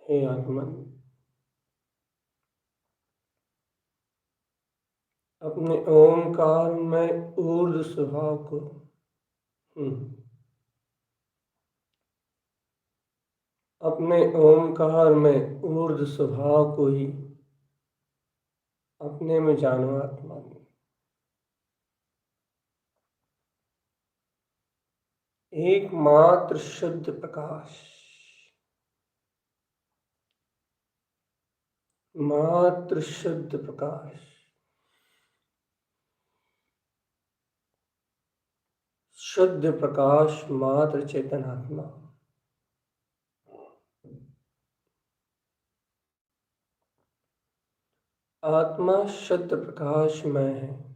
हे आत्मन, अपने ओंकार में ऊर्ध्व स्वभाव को अपने ओंकार में ऊर्ध्व स्वभाव को ही अपने में जानो आत्मा। एकमात्र शुद्ध प्रकाश, मात्र शुद्ध प्रकाश, शुद्ध प्रकाश, मात्र चेतन आत्मा। आत्मा शुद्ध प्रकाशमय है।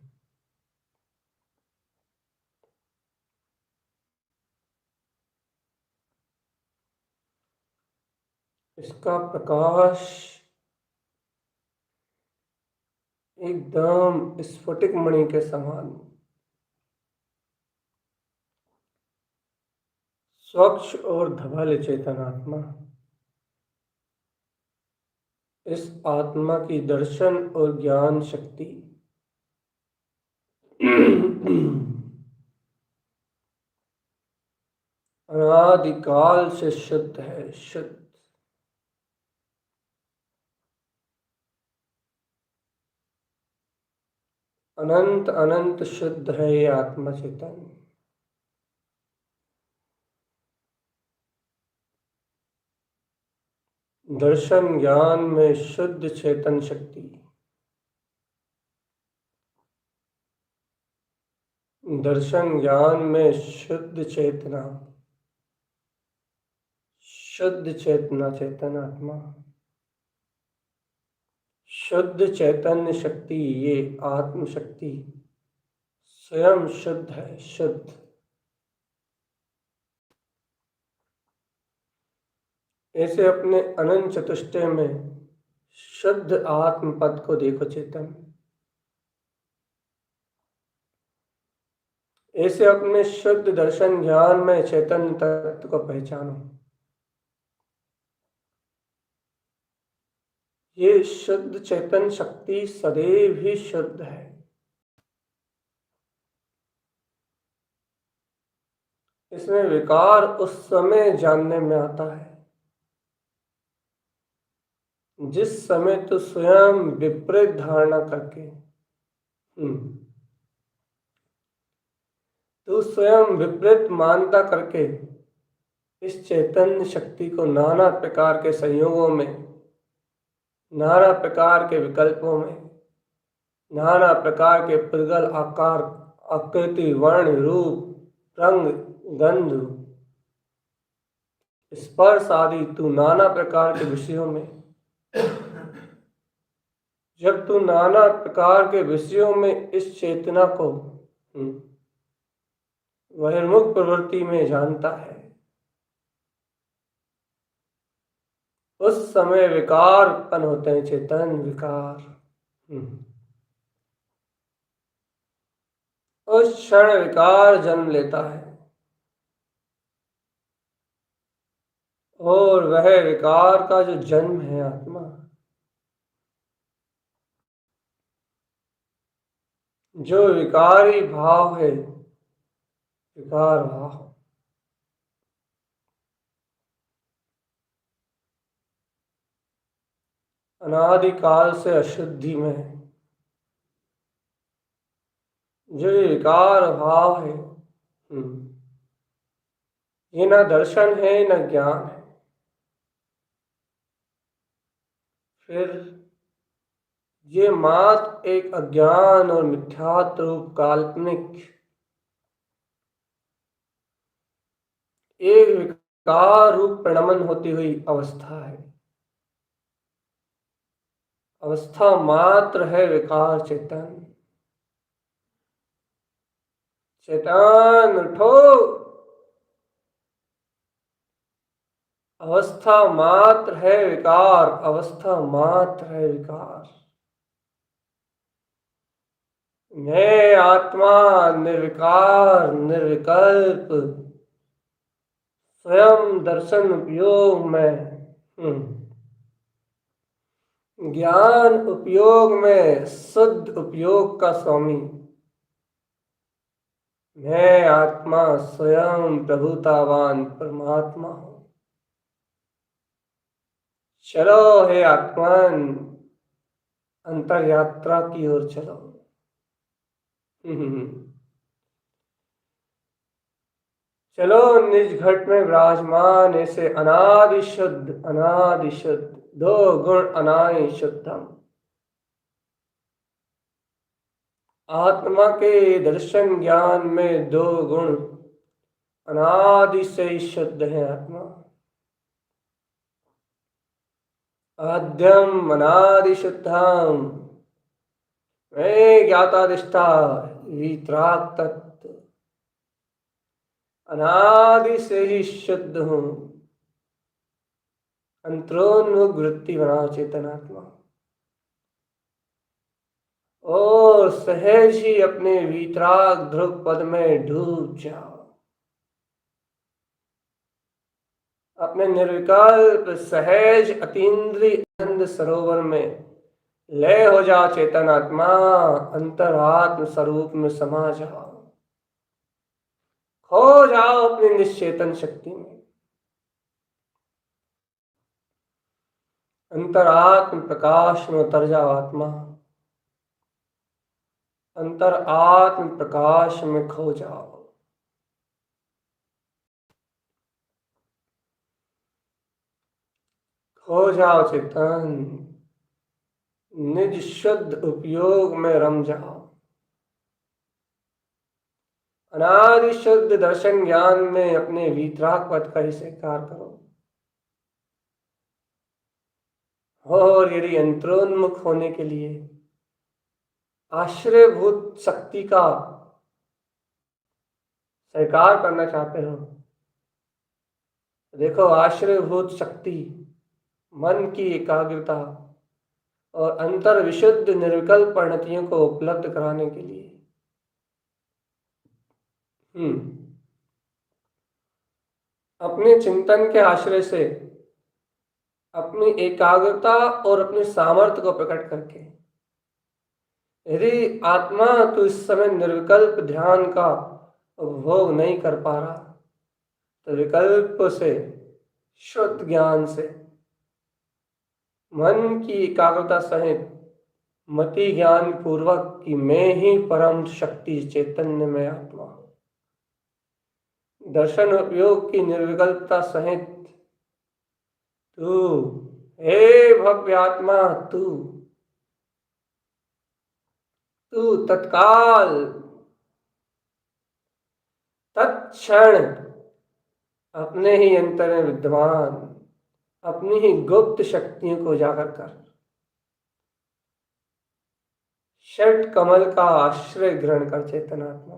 इसका प्रकाश एकदम स्फटिक मणि के समान, स्वच्छ और धवल चेतन आत्मा। इस आत्मा की दर्शन और ज्ञान शक्ति अनादिकाल से शुद्ध है, शुद्ध। अनंत अनंत शुद्ध है ये आत्मा चैतन्य। दर्शन ज्ञान में शुद्ध चेतन शक्ति, दर्शन ज्ञान में शुद्ध चेतना, शुद्ध चेतना चेतन आत्मा, शुद्ध चैतन्य शक्ति, ये आत्म शक्ति स्वयं शुद्ध है, शुद्ध। ऐसे अपने अनंत चतुष्टय में शुद्ध आत्म पद को देखो चेतन। ऐसे अपने शुद्ध दर्शन ज्ञान में चैतन्य तत्व को पहचानो। ये शुद्ध चेतन शक्ति सदैव ही शुद्ध है। इसमें विकार उस समय जानने में आता है जिस समय तो स्वयं विपरीत धारणा करके तू स्वयं विपरीत मानता करके इस चैतन्य शक्ति को नाना प्रकार के संयोगों में, नाना प्रकार के विकल्पों में, नाना प्रकार के प्रगल आकार, आकृति, वर्ण, रूप, रंग, गंध, स्पर्श आदि तू नाना प्रकार के विषयों में, जब तू नाना प्रकार के विषयों में इस चेतना को बहिर्मुख प्रवृत्ति में जानता है, उस समय विकार उत्पन्न होते हैं, चेतन विकार। उस क्षण विकार जन्म लेता है और वह विकार का जो जन्म है आत्मा, जो विकारी भाव है, विकार भाव, अनादिकाल से अशुद्धि में जो ये विकार भाव है, ये न दर्शन है न ज्ञान है। फिर ये मात्र एक अज्ञान और मिथ्यात्व रूप काल्पनिक एक विकार रूप प्रणमन होती हुई अवस्था है, अवस्था मात्र है विकार चेतन। चेतन उठो, अवस्था मात्र है विकार, अवस्था मात्र है विकार। मैं आत्मा निर्विकार निर्विकल्प स्वयं दर्शन उपयोग में, ज्ञान उपयोग में शुद्ध उपयोग का स्वामी। मैं आत्मा स्वयं प्रभुतावान परमात्मा हूं। चलो हे आत्मन, अंतर यात्रा की ओर चलो। चलो निज घट में विराजमान ऐसे अनादि शुद्ध, अनादि शुद्ध, दो गुण अनादि शुद्धम आत्मा के दर्शन ज्ञान में दो गुण अनादि से ही शुद्ध है आत्मा। आद्यम अनादि शुद्धम, मैं ज्ञाताधिष्ठा वीतराग तत्व अनादि से ही शुद्ध हूं। अंतरोन्मुख वृत्ति बनाओ चेतनात्मा और सहज ही अपने वीतराग ध्रुव पद में डूब जाओ। अपने निर्विकल्प सहज अतीन्द्रिय आनंद सरोवर में लय हो जाओ चेतनात्मा, अंतरात्म स्वरूप में समा जाओ, खो जाओ अपनी निश्चेतन शक्ति में। अंतरात्म प्रकाश में उतर जाओ आत्मा। अंतर आत्म प्रकाश में खो जाओ। खो जाओ चेतन, निज शुद्ध उपयोग में रम जाओ। अनादि शुद्ध दर्शन ज्ञान में अपने वीतराग पद का ही स्वीकार करो। और यदि यंत्रोन्मुख होने के लिए आश्रयभूत शक्ति का स्वीकार करना चाहते हो, देखो आश्रयभूत शक्ति मन की एकाग्रता और अंतर विशुद्ध निर्विकल्प परिणतियों को उपलब्ध कराने के लिए अपने चिंतन के आश्रय से अपनी एकाग्रता और अपने सामर्थ्य को प्रकट करके, यदि आत्मा तो इस समय निर्विकल्प ध्यान का उपभोग नहीं कर पा रहा, तो विकल्प से, शुद्ध ज्ञान से, मन की एकाग्रता सहित मति ज्ञान पूर्वक कि मैं ही परम शक्ति चैतन्य में आत्मा, दर्शन उपयोग की निर्विकल्पता सहित तू, हे भव्य आत्मा, तू तत्काल तत्क्षण अपने ही अंतर में विद्यमान अपनी ही गुप्त शक्तियों को उजागर कर षट कमल का आश्रय ग्रहण कर चेतनात्मा।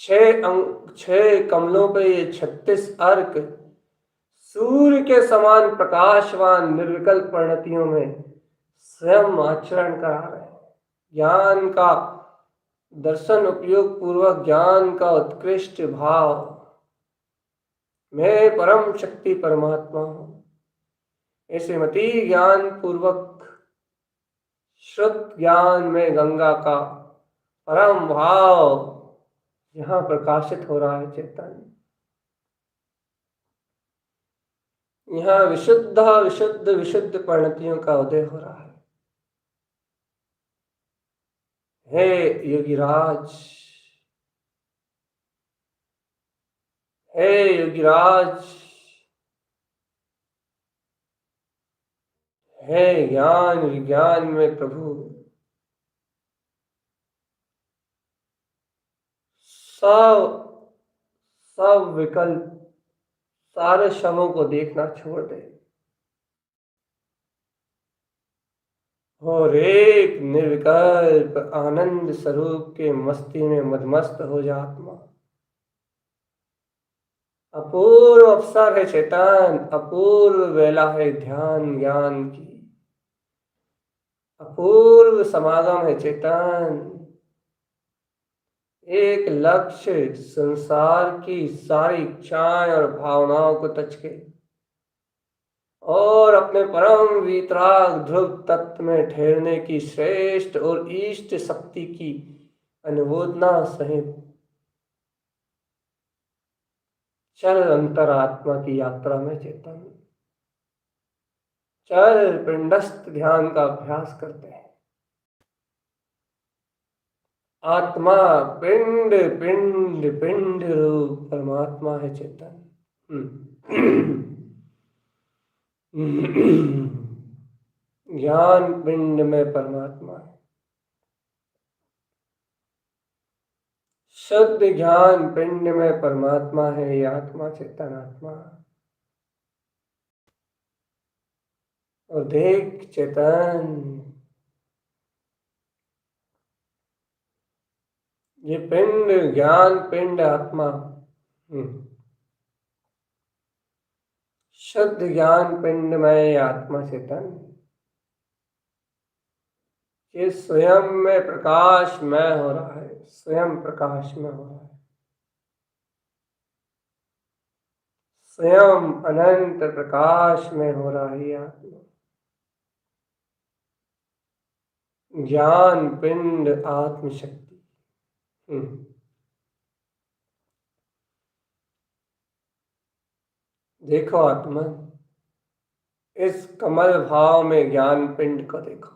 6 कमलों पे ये 36 अर्क सूर्य के समान प्रकाशवान निर्विकल्प परिणतियों में स्वयं आचरण करा रहे हैं। ज्ञान का दर्शन उपयोग पूर्वक ज्ञान का उत्कृष्ट भाव, मैं परम शक्ति परमात्मा हूं, ऐसे मति ज्ञान पूर्वक शुद्ध ज्ञान में गंगा का परम भाव यहां प्रकाशित हो रहा है। चेतन यहाँ विशुद्ध विशुद्ध विशुद्ध परिणतियों का उदय हो रहा है। हे योगीराज, हे योगीराज, हे ज्ञान विज्ञान में प्रभु, सब विकल्प सारे शवों को देखना छोड़ दे और एक निर्विकल्प आनंद स्वरूप के मस्ती में मदमस्त हो जा आत्मा। अपूर्व अवसर है चेतन, अपूर्व वेला है ध्यान ज्ञान की, अपूर्व समागम है चेतन। एक लक्ष्य संसार की सारी इच्छाएं और भावनाओं को तज के और अपने परम वीतराग ध्रुव तत्व में ठहरने की श्रेष्ठ और इष्ट शक्ति की अनुमोदना सहित चल अंतरात्मा की यात्रा में चेतन, चल पिंडस्थ ध्यान का अभ्यास करते हैं। आत्मा पिंड पिंड पिंड रूप परमात्मा है चेतन। ज्ञान पिंड में परमात्मा है, शुद्ध ज्ञान पिंड में परमात्मा है। ये आत्मा चेतन आत्मा। और देख चेतन, ये पिंड ज्ञान पिंड आत्मा, शुद्ध ज्ञान पिंड में आत्मा चेतन, ये स्वयं में प्रकाशमय हो रहा है, स्वयं प्रकाशमय हो रहा है, स्वयं अनंत प्रकाश में हो रहा है। आत्मा ज्ञान पिंड आत्मशक्ति। देखो आत्मा, इस कमल भाव में ज्ञान पिंड को देखो,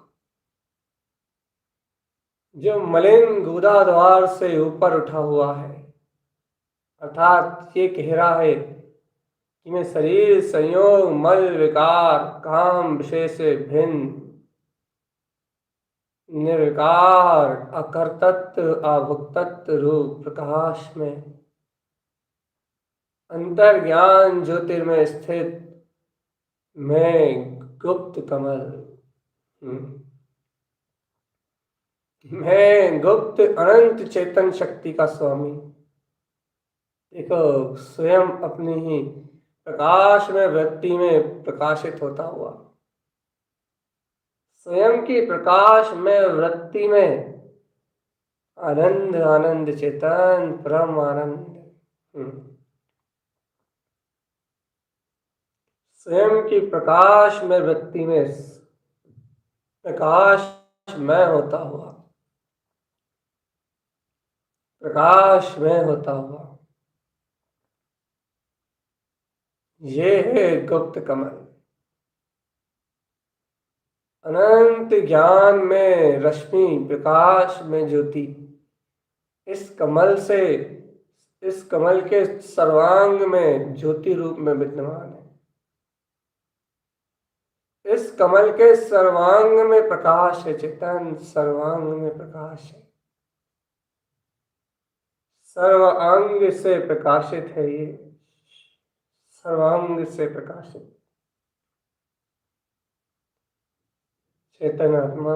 जो मलिन गुदा द्वार से ऊपर उठा हुआ है, अर्थात ये कह रहा है कि मैं शरीर, संयोग, मल, विकार, काम, विषय से भिन्न, निर्विकार, अकर्तृत्व, अभोक्तृत्व रूप प्रकाश में अंतर ज्ञान ज्योतिर्मय स्थित मैं गुप्त कमल, मैं गुप्त अनंत चेतन शक्ति का स्वामी। देखो, स्वयं अपनी ही प्रकाश में वृत्ति में प्रकाशित होता हुआ, स्वयं की प्रकाश में वृत्ति में आनंद, आनंद चेतन परम आनंद, स्वयं की प्रकाश में वृत्ति में प्रकाश में होता हुआ, प्रकाश में होता हुआ, ये है गुप्त कमल। अनंत ज्ञान में रश्मि, प्रकाश में ज्योति, इस कमल से, इस कमल के सर्वांग में ज्योति रूप में विद्यमान है। इस कमल के सर्वांग में प्रकाश है, चेतन सर्वांग में प्रकाश है, सर्वांग से प्रकाशित है, ये सर्वांग से प्रकाशित चेतन आत्मा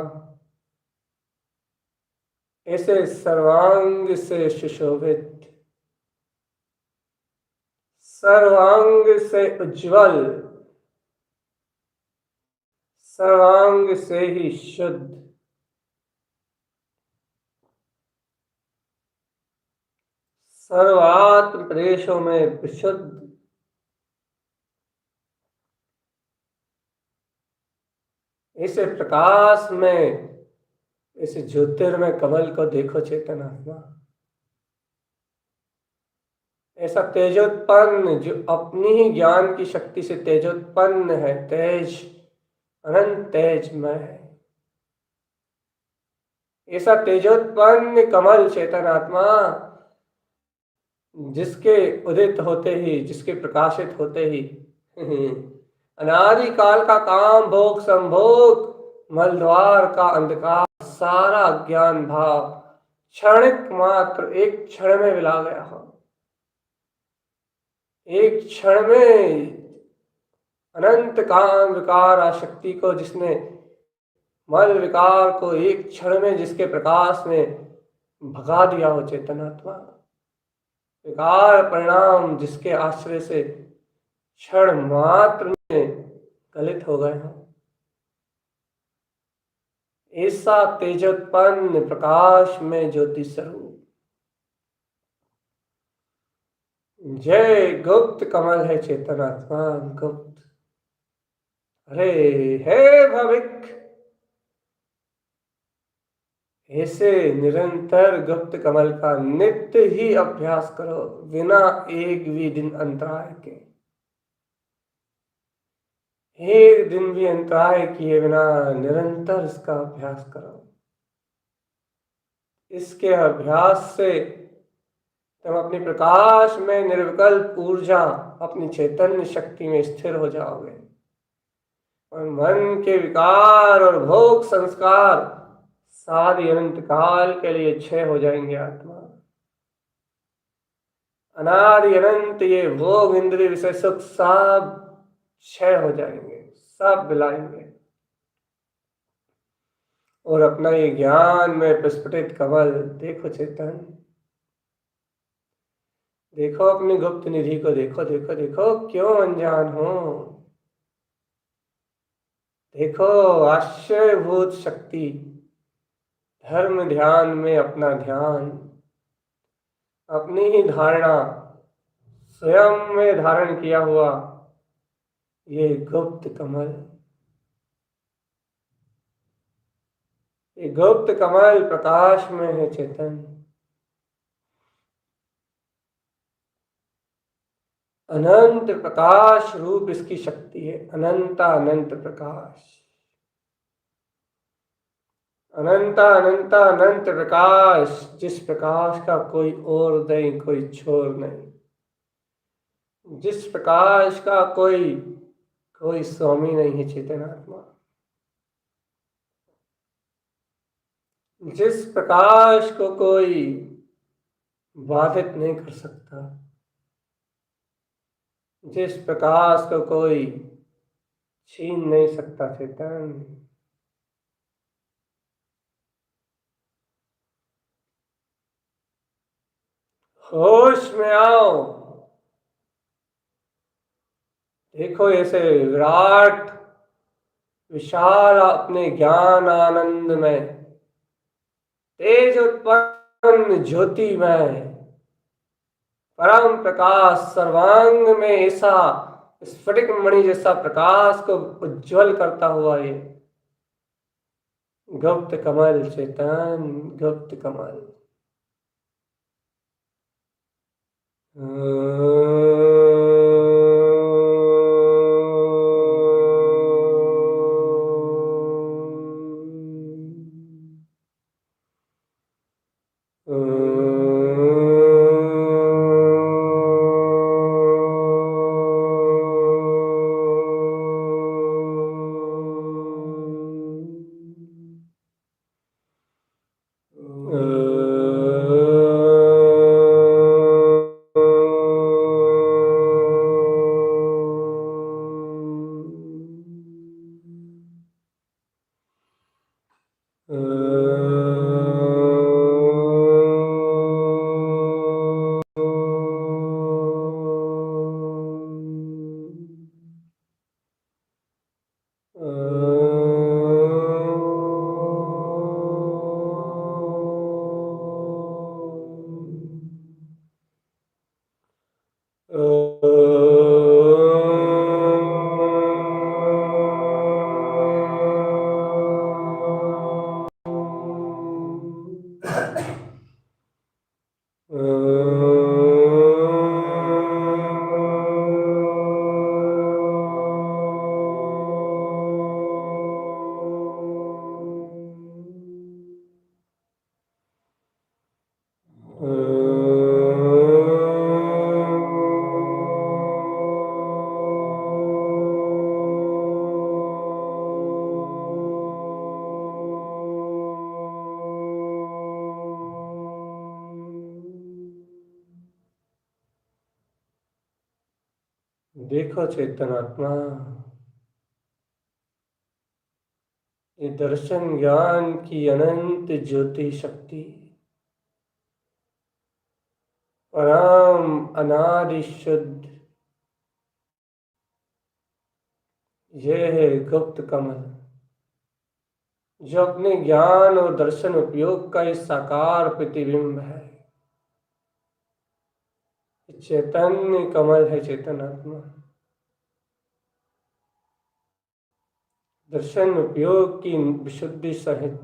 ऐसे सर्वांग से सुशोभित, सर्वांग से उज्जवल, सर्वांग से ही शुद्ध, सर्वात्म प्रदेशों में विशुद्ध, इसे प्रकाश में, इस ज्योतिर्मय कमल को देखो चेतन आत्मा, ऐसा तेजोत्पन्न जो अपनी ही ज्ञान की शक्ति से तेजोत्पन्न है, तेज, अनंत तेजमय है। ऐसा तेजोत्पन्न कमल चेतन आत्मा, जिसके उदित होते ही, जिसके प्रकाशित होते ही अनादि काल का काम, भोग, संभोग, मलद्वार का अंधकार, सारा ज्ञान भाव क्षणिक मात्र एक क्षण में मिला गया हो, एक क्षण में अनंत काम, विकार, आसक्ति को जिसने, मल विकार को एक क्षण में जिसके प्रकाश में भगा दिया हो चेतनात्मा, विकार परिणाम जिसके आश्रय से क्षण मात्र में गलित हो गए हो, ऐसा तेजोत्पन्न प्रकाश में ज्योति स्वरूप जय गुप्त कमल है चेतनात्मा, गुप्त। अरे हे भविक, ऐसे निरंतर गुप्त कमल का नित्य ही अभ्यास करो, बिना एक भी दिन अंतराय के, एक दिन भी अंतराय किए बिना निरंतर इसका अभ्यास करो। इसके अभ्यास से तुम अपनी प्रकाश में निर्विकल्प ऊर्जा, अपनी चैतन्य शक्ति में स्थिर हो जाओगे और मन के विकार और भोग संस्कार सारी अनंत काल के लिए क्षय हो जाएंगे। आत्मा अनादि अनंत ये भोग, इंद्रिय, विषय, सुख सब क्षय हो जाएंगे, सब बिलाएंगे और अपना ये ज्ञान में प्रस्फुटित कमल देखो चेतन, देखो अपनी गुप्त निधि को, देखो देखो देखो, क्यों अनजान हो, देखो आश्चर्यभूत शक्ति, धर्म ध्यान में अपना ध्यान, अपनी ही धारणा, स्वयं में धारण किया हुआ ये गुप्त कमल, ये गुप्त कमल प्रकाश में है चेतन, अनंत प्रकाश रूप इसकी शक्ति है, अनंत अनंत प्रकाश, अनंता अनंता अनंत प्रकाश, जिस प्रकाश का कोई और नहीं, कोई छोर नहीं, जिस प्रकाश का कोई कोई स्वामी नहीं है चेतन आत्मा, जिस प्रकाश को कोई बाधित नहीं कर सकता, जिस प्रकाश को कोई छीन नहीं सकता चेतन। होश में आओ, देखो ऐसे विराट विशाल अपने ज्ञान आनंद में तेज उत्पन्न ज्योति में परम प्रकाश सर्वांग में ऐसा स्फटिक मणि जैसा प्रकाश को उज्जवल करता हुआ ये गुप्त कमल चेतन, गुप्त कमल। देखो चेतन आत्मा, ये दर्शन ज्ञान की अनंत ज्योति शक्ति, परम अनादि शुद्ध, ये है गुप्त कमल, जो अपने ज्ञान और दर्शन उपयोग का इस साकार प्रतिबिंब है। चैतन्य कमल है चेतन आत्मा, दर्शन उपयोग की विशुद्धि सहित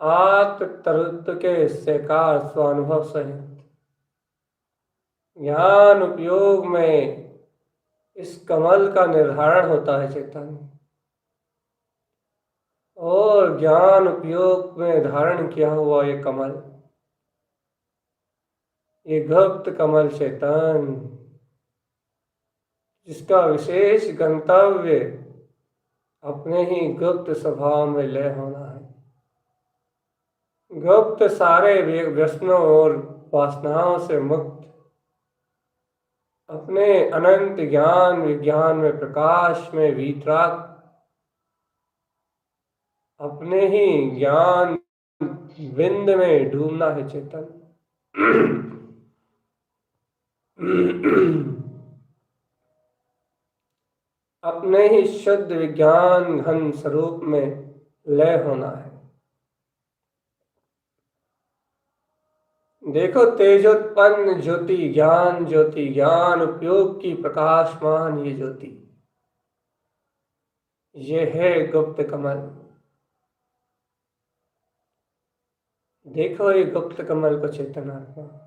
आत्म तत्व के साकार स्वानुभव सहित ज्ञान उपयोग में इस कमल का निर्धारण होता है चेतन, और ज्ञान उपयोग में धारण किया हुआ ये कमल, ये गुप्त कमल चेतन, जिसका विशेष गंतव्य अपने ही गुप्त स्वभाव में लय होना है। गुप्त सारे व्यसनों और वासनाओं से मुक्त, अपने अनंत ज्ञान विज्ञान में प्रकाश में वीतराग, अपने ही ज्ञान बिंद में डूबना है चेतन। अपने ही शुद्ध विज्ञान घन स्वरूप में लय होना है। देखो तेजोत्पन्न ज्योति, ज्ञान उपयोग की प्रकाशमान ये ज्योति, ये है गुप्त कमल। देखो ये गुप्त कमल को चेतन आत्मा,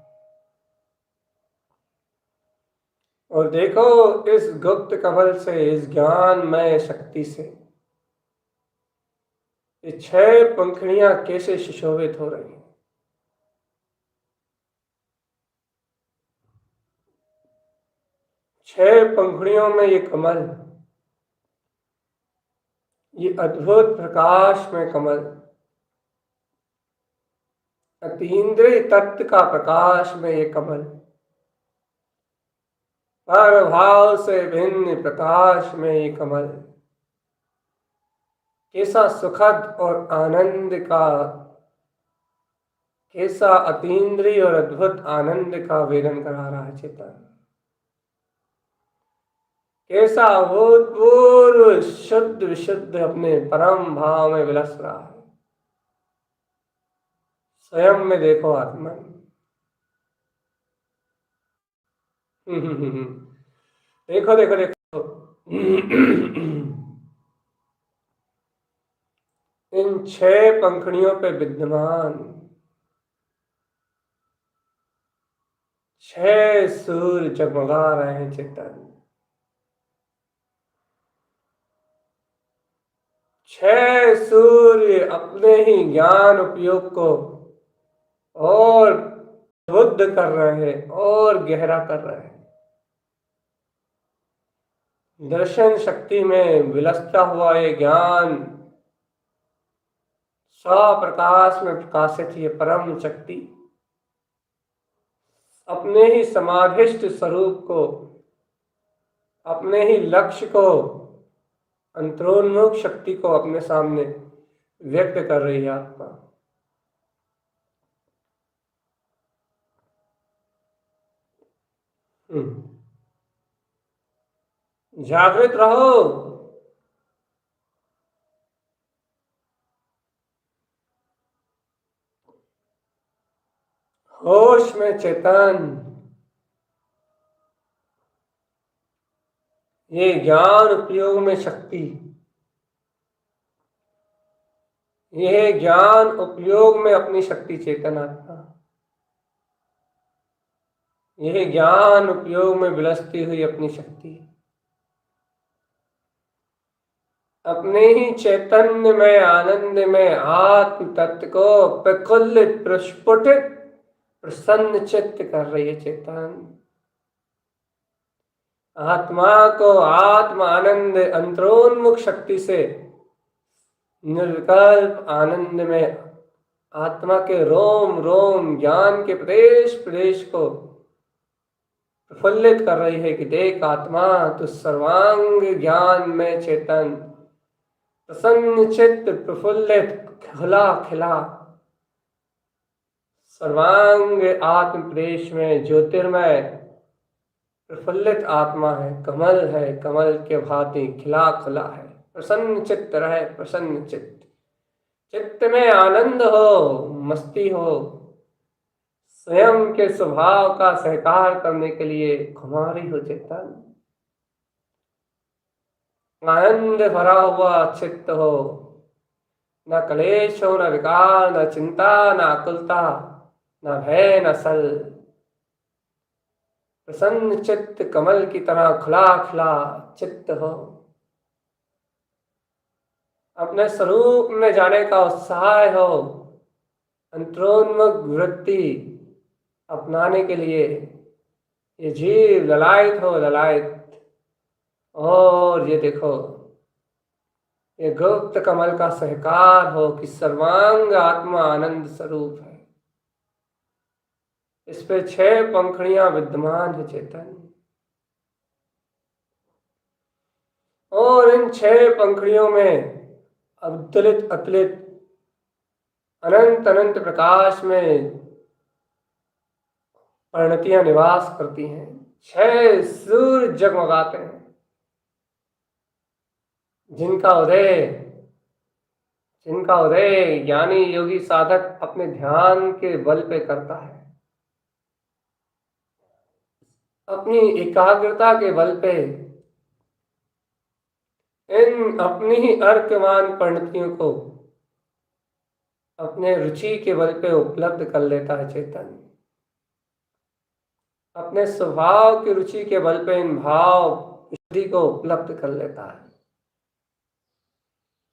और देखो इस गुप्त कमल से, इस ज्ञानमय शक्ति से ये 6 पंखुड़ियां कैसे सुशोभित हो रही हैं। 6 पंखुड़ियों में ये कमल, ये अद्भुत प्रकाश में कमल, अतीन्द्रिय तत्व का प्रकाश में ये कमल, पर भाव से भिन्न प्रकाश में ये कमल, कैसा सुखद और आनंद का, कैसा अतीन्द्रिय और अद्भुत आनंद का वेदन करा रहा है चेतन। कैसा अभूतपूर्व शुद्ध विशुद्ध अपने परम भाव में विलस रहा है। स्वयं में देखो आत्मा। देखो देखो देखो। इन 6 पंखुड़ियों पे विद्यमान 6 सूर्य जगमगा रहे हैं चेतन। 6 सूर्य अपने ही ज्ञान उपयोग को और बुद्ध कर रहे हैं और गहरा कर रहे हैं। दर्शन शक्ति में विलसता हुआ ये ज्ञान स्वप्रकाश में प्रकाशित ये परम शक्ति अपने ही समाधिष्ट स्वरूप को, अपने ही लक्ष्य को, अंतरोन्मुख शक्ति को अपने सामने व्यक्त कर रही है आत्मा। जागृत रहो। होश में चेतन। ये ज्ञान उपयोग में शक्ति, यह ज्ञान उपयोग में अपनी शक्ति चेतन आत्मा, यह ज्ञान उपयोग में विलसती हुई अपनी शक्ति, अपने ही चैतन्य में आनंद में आत्म तत्व को प्रफुल्लित प्रस्फुटित प्रसन्न चित्त कर रही है चेतन। आत्मा को आत्म आनंद अंतरोन्मुख शक्ति से निर्विकल्प आनंद में आत्मा के रोम रोम ज्ञान के प्रदेश प्रदेश को प्रफुल्लित कर रही है कि देख आत्मा तो सर्वांग ज्ञान में चेतन, प्रसन्न चित्त प्रफुल्लित खुला खिला सर्वांग आत्म प्रदेश में ज्योतिर्मय प्रफुल्लित आत्मा है, कमल के भांति खिला खुला है। प्रसन्न चित्त रहे, प्रसन्न चित्त, चित्त में आनंद हो, मस्ती हो, स्वयं के स्वभाव का सहकार करने के लिए खुमारी हो चेतन। आनंद भरा हुआ चित्त हो, न क्लेश हो, न विकार, न चिंता, न आकुलता, न भय, न सल। प्रसन्न चित्त कमल की तरह खुला खुला चित्त हो, अपने स्वरूप में जाने का उत्साह हो, अंतरोन्मुख वृत्ति अपनाने के लिए ये जीव ललायत हो, ललायत। और ये देखो ये गुप्त कमल का सहकार हो कि सर्वांग आत्मा आनंद स्वरूप है। इस पे 6 पंखुड़ियां विद्यमान है चेतन, और इन 6 पंखुड़ियों में अतुलित अतुलित अनंत अनंत प्रकाश में परिणतियां निवास करती हैं। 6 सूर्य जगमगाते हैं जिनका उदय ज्ञानी योगी साधक अपने ध्यान के बल पे करता है, अपनी एकाग्रता के बल पे इन अपनी ही अर्कमान परिणतियों को अपने रुचि के बल पे उपलब्ध कर लेता है चेतन। अपने स्वभाव की रुचि के बल पे इन भाव स्थिति को उपलब्ध कर लेता है।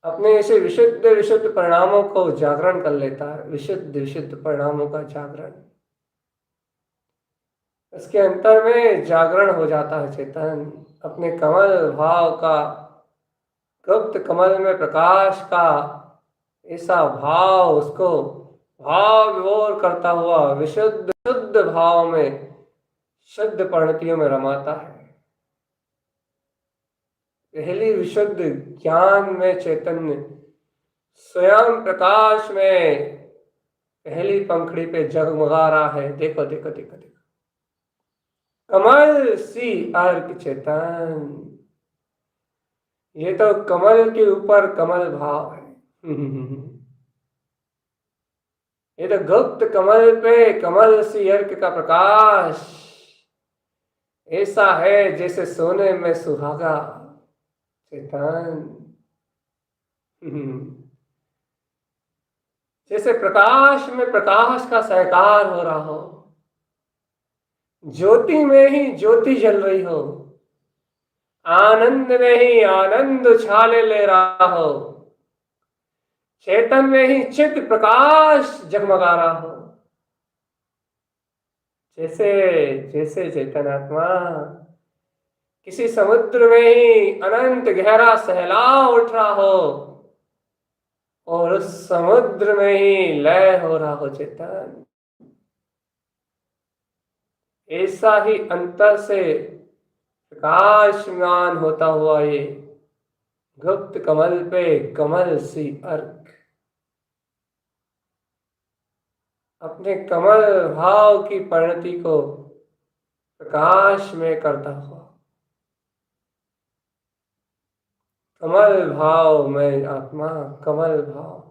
अपने ऐसे विशुद्ध विशुद्ध परिणामों को जागरण कर लेता है, विशुद्ध विशुद्ध परिणामों का जागरण। इसके अंतर में जागरण हो जाता है चेतन, अपने कमल भाव का, गुप्त कमल में प्रकाश का ऐसा भाव, उसको भाव विभोर करता हुआ विशुद्ध शुद्ध भाव में, शुद्ध परिणतियों में रमाता है। पहली विशुद्ध ज्ञान में चैतन्य स्वयं प्रकाश में पहली पंखड़ी पे जगमगा रहा है। देखो देखो देखो देखो, कमल सी अर्क चेतन, ये तो कमल के ऊपर कमल भाव है। ये तो गुप्त कमल पे कमल सी अर्क का प्रकाश ऐसा है जैसे सोने में सुहागा चेतन। जैसे प्रकाश में प्रकाश का सहकार हो रहा हो, ज्योति में ही ज्योति जल रही हो, आनंद में ही आनंद उछाले ले रहा हो, चेतन में ही चित्त प्रकाश जगमगा रहा हो। जैसे जैसे चेतन आत्मा किसी समुद्र में ही अनंत गहरा सहलाव उठ रहा हो और उस समुद्र में ही लय हो रहा हो चेतन, ऐसा ही अंतर से प्रकाशमान होता हुआ ये गुप्त कमल पे कमल सी अर्क अपने कमल भाव की परिणति को प्रकाश में करता हुआ, कमल भाव में आत्मा, कमल भाव,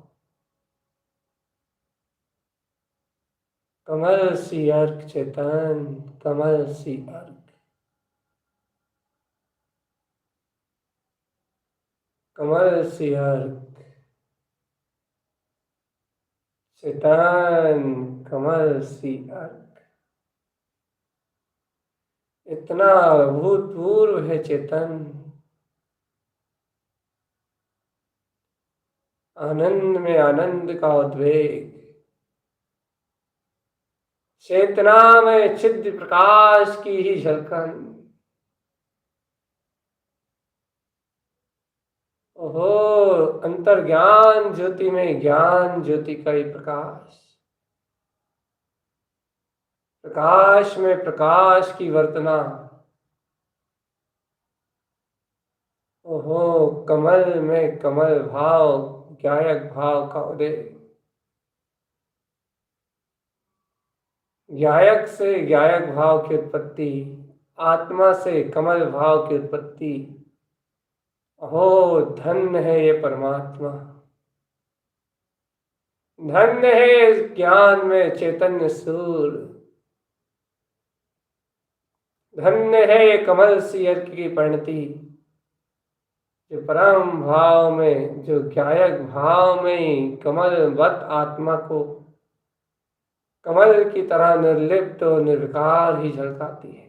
कमल सी अर्क चेतन, कमल सी अर्क, कमल सी अर्क चेतन, कमल सी अर्क। इतना अभूतपूर्व है चेतन, आनंद में आनंद का उद्वेग, चेतना में चिद्ध प्रकाश की ही झलकन। ओहो, अंतर ज्ञान ज्योति में ज्ञान ज्योति का ही प्रकाश, प्रकाश में प्रकाश की वर्तना। ओहो, कमल में कमल भाव, ज्ञायक भाव का उदय, ज्ञायक से ज्ञायक भाव की उत्पत्ति, आत्मा से कमल भाव की उत्पत्ति। ओहो, धन्य है ये परमात्मा, धन्य है ज्ञान में चैतन्य सूर, धन्य है ये कमल सी अर्क की परिणति, जो परम भाव में, जो ज्ञायक भाव में ही कमलवत आत्मा को कमल की तरह निर्लिप्त और निर्विकार ही झलकाती है।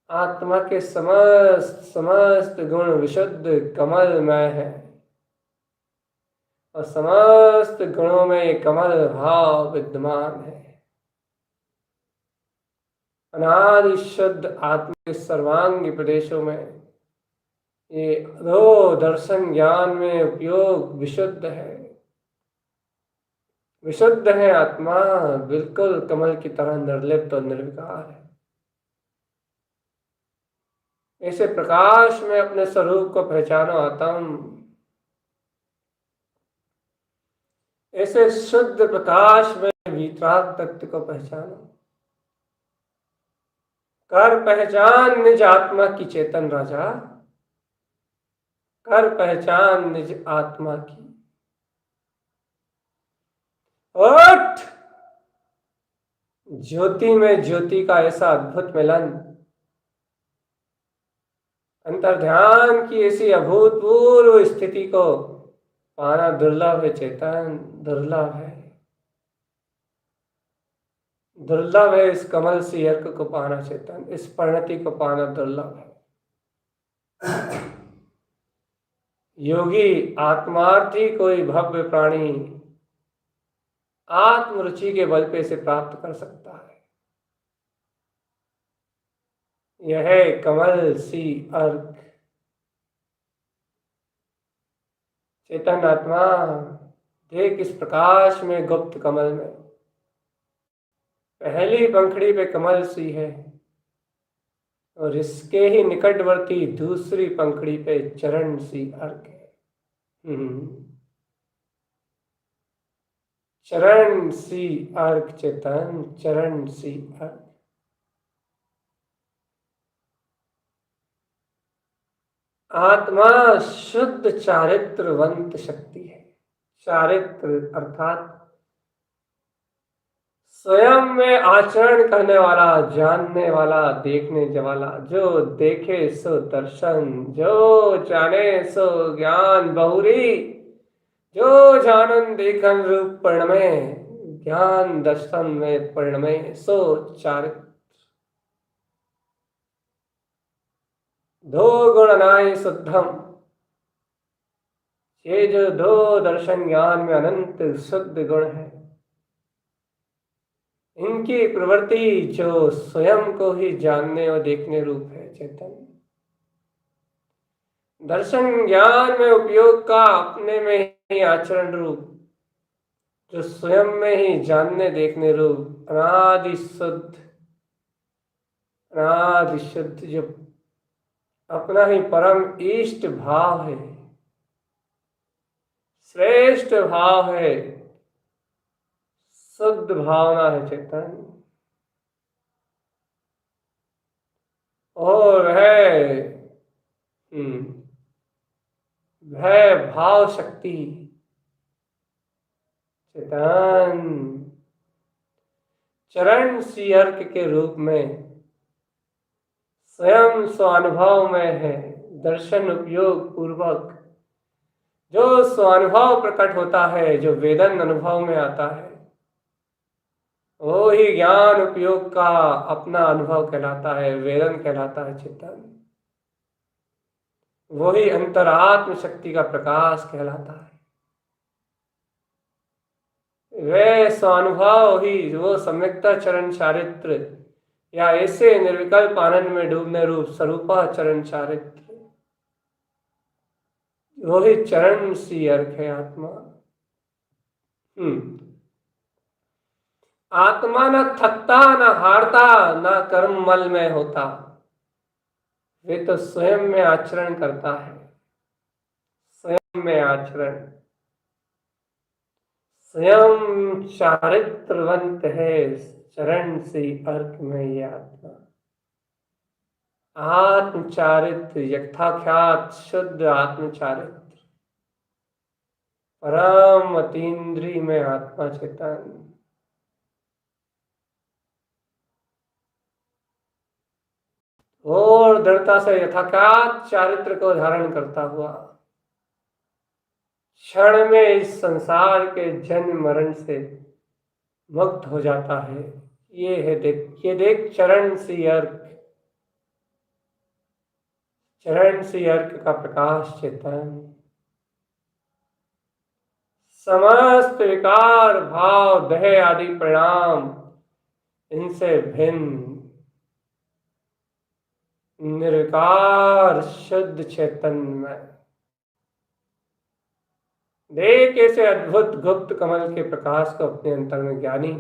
आत्मा के समस्त समस्त गुण विशुद्ध कमलमय है और समस्त गुणों में कमल भाव विद्यमान है। अनादि शुद्ध आत्मा के सर्वांगी प्रदेशों में ये दो दर्शन ज्ञान में उपयोग विशुद्ध है, विशुद्ध है आत्मा, बिल्कुल कमल की तरह निर्लिप्त और निर्विकार है। ऐसे प्रकाश में अपने स्वरूप को पहचानो आत्म, ऐसे शुद्ध प्रकाश में वीतराग तत्व को पहचानो, कर पहचान निज आत्मा की चेतन राजा, कर पहचान निज आत्मा की। उठ, ज्योति में ज्योति का ऐसा अद्भुत मिलन, अंतर्ध्यान की ऐसी अभूतपूर्व स्थिति को पाना दुर्लभ है चेतन, दुर्लभ है, दुर्लभ है इस कमल सी अर्क को पाना चेतन, इस परिणति को पाना दुर्लभ है। योगी आत्मार्थी कोई भव्य प्राणी आत्मरुचि के बल पे इसे प्राप्त कर सकता है। यह है कमल सी अर्क। चेतन आत्मा देख इस प्रकाश में, गुप्त कमल में पहली पंखड़ी पे कमल सी है और इसके ही निकटवर्ती दूसरी पंखड़ी पे चरण सी अर्क है। चरण सी अर्क चेतन, चरण सी अर्क। आत्मा शुद्ध चारित्रवंत शक्ति है। चारित्र अर्थात स्वयं में आचरण करने वाला, जानने वाला, देखने वाला। जो देखे सो दर्शन, जो जाने सो ज्ञान बहुरी। जो जानन देखन रूप परिणमे, ज्ञान दर्शन में परिणमे सो चारित्र। दो गुण नाय शुद्धम, ये जो दो दर्शन ज्ञान में अनंत शुद्ध गुण है, इनकी प्रवृत्ति जो स्वयं को ही जानने और देखने रूप है चेतन। दर्शन ज्ञान में उपयोग का अपने में ही आचरण रूप, जो स्वयं में ही जानने देखने रूप अनादि शुद्ध, अनादि शुद्ध जो अपना ही परम इष्ट भाव है, श्रेष्ठ भाव है, शुद्ध भावना है चेतन। और है वह भाव शक्ति चेतन चरण सी अर्क के रूप में स्वयं स्वानुभव में है। दर्शन उपयोग पूर्वक जो स्वानुभव प्रकट होता है, जो वेदन अनुभव में आता है, वो ही ज्ञान उपयोग का अपना अनुभव कहलाता है, वेदन कहलाता है चेतन। वही अंतरात्म शक्ति का प्रकाश कहलाता है। वे स्वानुभव ही वो सम्यक्ता चरण चारित्र, या ऐसे निर्विकल्प आनंद में डूबने रूप स्वरूपा चरण चारित्र, वही चरण सी अर्क है आत्मा। आत्मा न थकता, न हारता, न कर्म मल में होता। वे तो स्वयं में आचरण करता है, स्वयं में आचरण, स्वयं चारित्रवंत है। चरण से अर्क में ये आत्मा आत्मचारित्र, यथाख्यात शुद्ध आत्मचारित्र, परम अतीन्द्रिय में आत्मा चेतन। और दृढ़ता से यथाख्यात चारित्र को धारण करता हुआ क्षण में इस संसार के जन्म मरण से मुक्त हो जाता है। ये है देख, ये देख चरण सी अर्क, चरण सी अर्क का प्रकाश चेतन। समस्त विकार भाव देह आदि परिणाम इनसे भिन्न निर्विकार शुद्ध चेतन में देख ऐसे अद्भुत गुप्त कमल के प्रकाश को अपने अंतर में ज्ञानी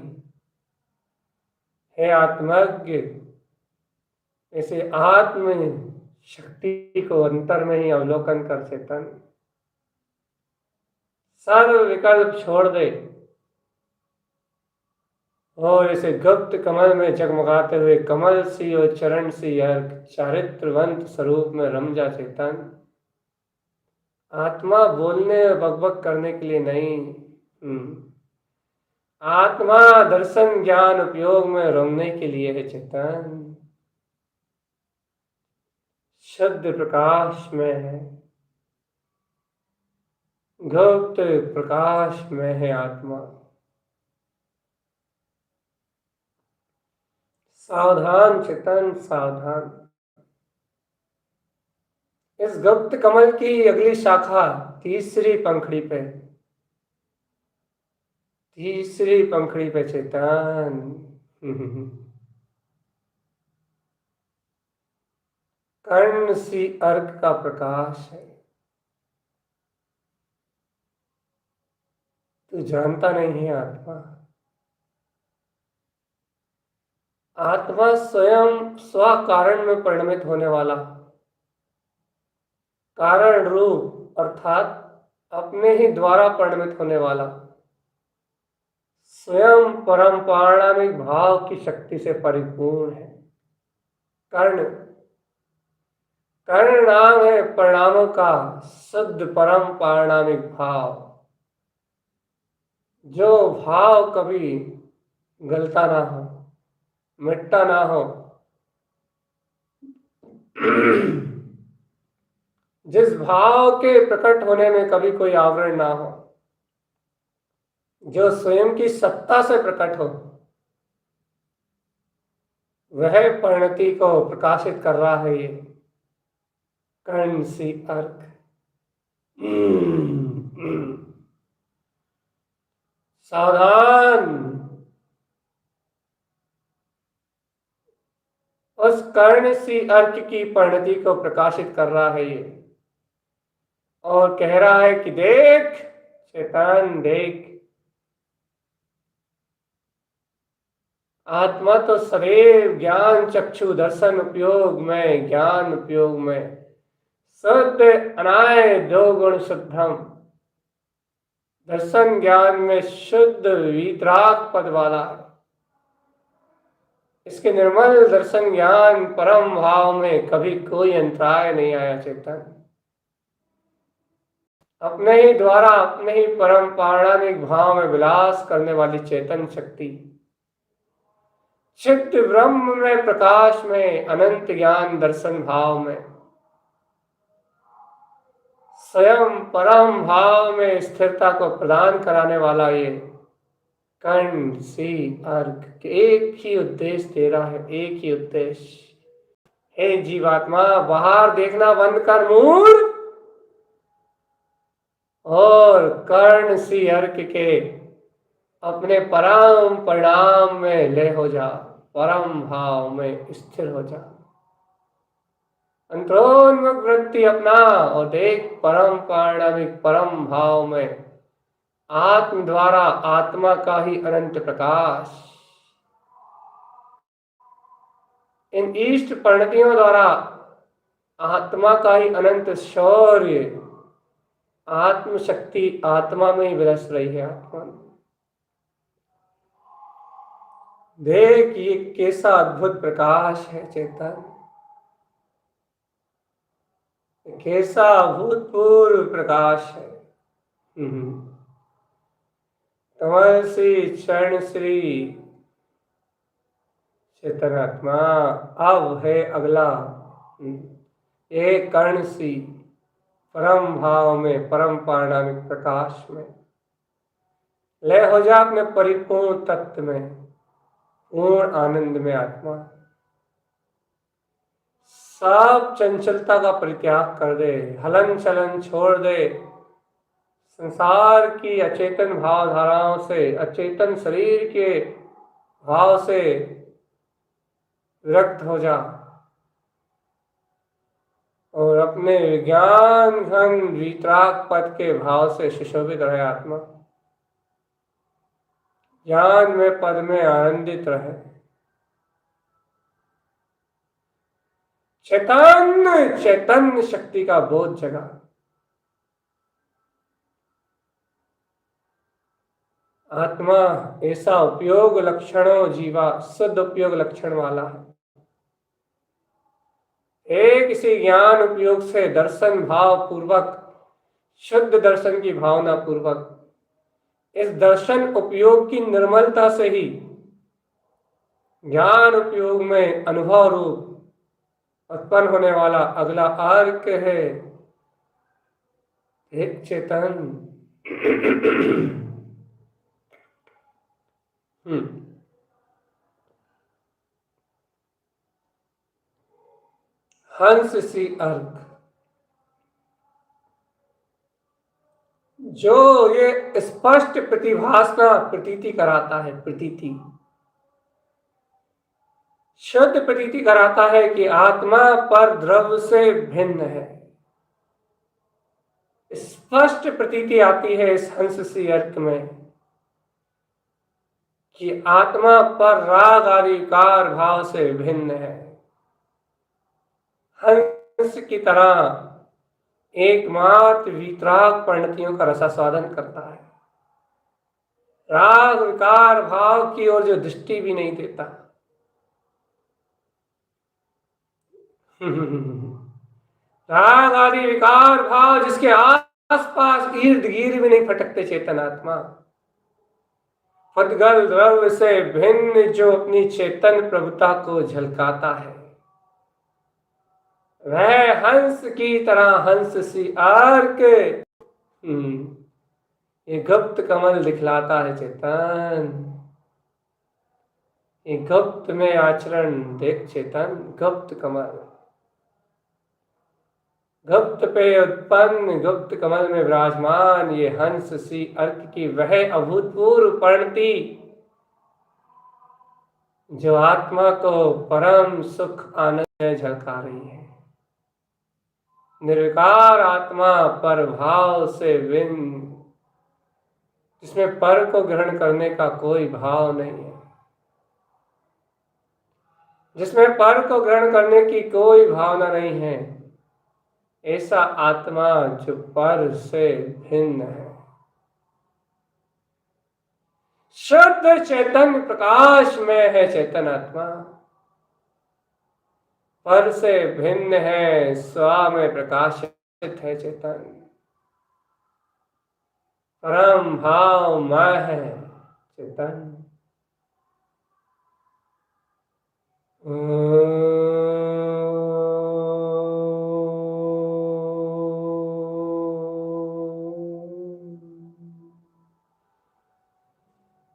है आत्मज्ञ, ऐसे आत्म शक्ति को अंतर में ही अवलोकन कर चेतन सर्व विकल्प छोड़ दे और इसे गुप्त कमल में जगमगाते हुए कमल सी और चरण सी अर्क चारित्रवंत स्वरूप में रम जा चेतन। आत्मा बोलने और बकबक करने के लिए नहीं, आत्मा दर्शन ज्ञान उपयोग में रमने के लिए है चेतन। शुद्ध प्रकाश में है, गुप्त प्रकाश में है आत्मा। सावधान चेतन, सावधान। इस गुप्त कमल की अगली शाखा तीसरी पंखड़ी पे, तीसरी पंखड़ी पे चेतन कर्ण सी अर्क का प्रकाश है। तू जानता नहीं है आत्मा, आत्मा स्वयं स्व कारण में परिणमित होने वाला, कारण रूप अर्थात अपने ही द्वारा परिणमित होने वाला, स्वयं परम पारणामिक भाव की शक्ति से परिपूर्ण है। कर्ण, कर्ण नाम है परिणामों का शुद्ध परम पारणामिक भाव, जो भाव कभी गलता ना हो, मिटता ना हो, जिस भाव के प्रकट होने में कभी कोई आवरण ना हो, जो स्वयं की सत्ता से प्रकट हो, वह परिणति को प्रकाशित कर रहा है ये कर्ण सी अर्क। सावधान, उस कर्ण सी अर्क की परिणति को प्रकाशित कर रहा है ये, और कह रहा है कि देख चेतन, देख आत्मा तो सदैव ज्ञान चक्षु दर्शन उपयोग में, ज्ञान उपयोग में शुद्ध अनाय दो गुण शुद्धम, दर्शन ज्ञान में शुद्ध वीतराग पद वाला है। इसके निर्मल दर्शन ज्ञान परम भाव में कभी कोई अंतराय नहीं आया चेतन, अपने ही द्वारा अपने ही परम पारणामिक भाव में विलास करने वाली चेतन शक्ति, चित्त ब्रह्म में प्रकाश में अनंत ज्ञान दर्शन भाव में स्वयं परम भाव में स्थिरता को प्रदान कराने वाला ये कर्ण सी अर्क एक ही उद्देश्य दे रहा है, एक ही उद्देश्य। हे जीवात्मा, बाहर देखना बंद कर मूड, और कर्ण सी अर्क के अपने परम परिणाम में लय हो जा, परम भाव में स्थिर हो जा, अंतरोन्मुख वृत्ति अपना और देख परम पारणामिक परम भाव में आत्म द्वारा आत्मा का ही अनंत प्रकाश, इन इष्ट परिणतियों द्वारा आत्मा का ही अनंत शौर्य, आत्म शक्ति आत्मा में ही विलस रही है। आत्मा देख ये कैसा अद्भुत प्रकाश है चेतन, कैसा अभूतपूर्व प्रकाश है। कमल सी चरण श्री चेतन आत्मा अब है अगला एक कर्ण सी परम भाव में, परम पारणामिक प्रकाश में लय हो जा, अपने परिपूर्ण तत्व में, पूर्ण आनंद में। आत्मा सब चंचलता का परित्याग कर दे, हलन चलन छोड़ दे, संसार की अचेतन भावधाराओं से, अचेतन शरीर के भाव से विरक्त हो जा और अपने विज्ञान घन वीतराग पद के भाव से सुशोभित रहे। आत्मा ज्ञान में पद में आनंदित रहे। चैतन्य चैतन्य शक्ति का बोध जगा। आत्मा ऐसा उपयोग लक्षणों जीवा शुद्ध उपयोग लक्षण वाला है। एक इसी ज्ञान उपयोग से दर्शन भाव पूर्वक, शुद्ध दर्शन की भावना पूर्वक, इस दर्शन उपयोग की निर्मलता से ही ज्ञान उपयोग में अनुभव रूप उत्पन्न होने वाला अगला अर्क है एक चेतन। हंस सी अर्क, जो ये स्पष्ट प्रतिभासना प्रतीति कराता है, प्रतीति शुद्ध प्रतीति कराता है कि आत्मा पर द्रव्य से भिन्न है। स्पष्ट प्रतीति आती है इस हंस सी अर्थ में कि आत्मा पर राग आदि विकार भाव से भिन्न है। हंस की तरह एकमात्र वीतराग परिणतियों का रसास्वादन करता है, राग विकार भाव की ओर जो दृष्टि भी नहीं देता। राग आदि विकार भाव जिसके आसपास इर्द गिर्द भी नहीं फटकते चेतन आत्मा, पदगल द्रव्य से भिन्न जो अपनी चेतन प्रभुता को झलकाता है, वह हंस की तरह हंस सी अर्क ये गुप्त कमल दिखलाता है चेतन। ये गुप्त में आचरण देख चेतन, गुप्त कमल, गुप्त पे उत्पन्न गुप्त कमल में विराजमान ये हंस सी अर्क की वह अभूतपूर्व परिणति जो आत्मा को परम सुख आनंद में झलका रही है। निर्विकार आत्मा पर भाव से भिन्न, जिसमें पर को ग्रहण करने का कोई भाव नहीं है, जिसमें पर को ग्रहण करने की कोई भावना नहीं है, ऐसा आत्मा जो पर से भिन्न है, शुद्ध चैतन्य प्रकाश में है चेतन आत्मा, पर से भिन्न है, स्व में प्रकाशित है चेतन, परम भावमय है चेतन।